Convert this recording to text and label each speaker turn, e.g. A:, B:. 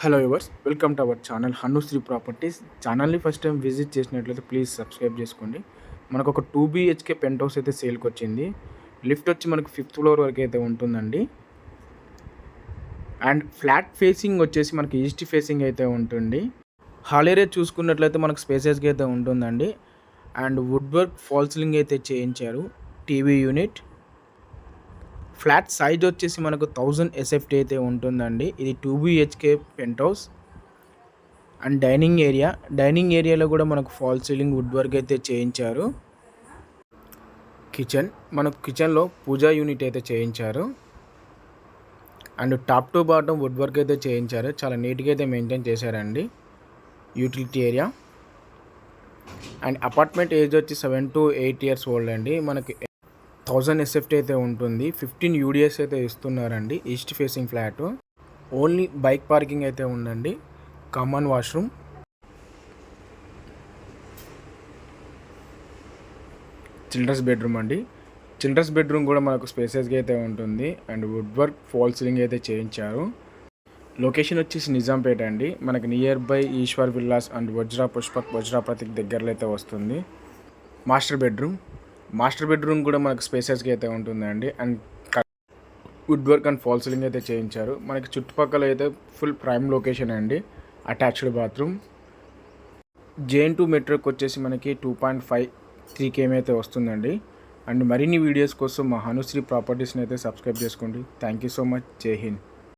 A: Hello yours, welcome to our channel Hanushree properties. ఛానల్ని first time visit చేసినట్లయితే please subscribe చేసుకోండి. మనకు ఒక 2 BHK పెంట్ హౌస్ అయితే సేల్కి వచ్చింది. లిఫ్ట్ వచ్చి మనకు 5th ఫ్లోర్ వరకు అయితే ఉంటుందండి. అండ్ ఫ్లాట్ ఫేసింగ్ వచ్చేసి మనకి ఈస్ట్ ఫేసింగ్ అయితే ఉంటుంది. హాల్ ఏరియా చూసుకున్నట్లయితే మనకు స్పేసెస్గా అయితే ఉంటుందండి. And wood work false ceiling అయితే చేయించారు. టీవీ యూనిట్, ఫ్లాట్ సైజ్ వచ్చేసి మనకు 1000 SFT అయితే ఉంటుందండి. ఇది 2 BHK penthouse. And dining ఏరియాలో కూడా మనకు ఫాల్ సీలింగ్ వుడ్ వర్క్ అయితే చేయించారు. మనకు కిచెన్లో పూజా యూనిట్ అయితే చేయించారు. And top to bottom wood work అయితే చేయించారు. చాలా నీట్గా అయితే మెయింటైన్ చేశారండి. Utility area and apartment age వచ్చి 7 to 8 years ఓల్డ్ అండి. మనకి 1000 SFT అయితే ఉంటుంది. 15 UDS అయితే ఇస్తున్నారండి. East facing flat. Only bike parking అయితే ఉందండి. కామన్ వాష్రూమ్, చిల్డ్రన్స్ బెడ్రూమ్ అండి. చిల్డ్రన్స్ బెడ్రూమ్ కూడా మనకు స్పేసెస్గా అయితే ఉంటుంది. And wood work false ceiling అయితే చేయించారు. లొకేషన్ వచ్చేసి నిజాంపేట అండి. మనకి nearby Eshwar villas and Vajra Prateek దగ్గరలో అయితే వస్తుంది. మాస్టర్ బెడ్రూమ్ కూడా మనకు స్పేసెస్గా అయితే ఉంటుందండి. And wood work and fall ceiling అయితే చేయించారు. మనకి చుట్టుపక్కల అయితే ఫుల్ ప్రైమ్ లొకేషన్ అండి. Attached bathroom. JN2 మెట్రోకి వచ్చేసి మనకి 2.53 km అయితే వస్తుందండి. అండ్ మరిన్ని వీడియోస్ కోసం మా హనుశ్రీ ప్రాపర్టీస్ని అయితే సబ్స్క్రైబ్ చేసుకోండి. Thank you so much. జై హింద్.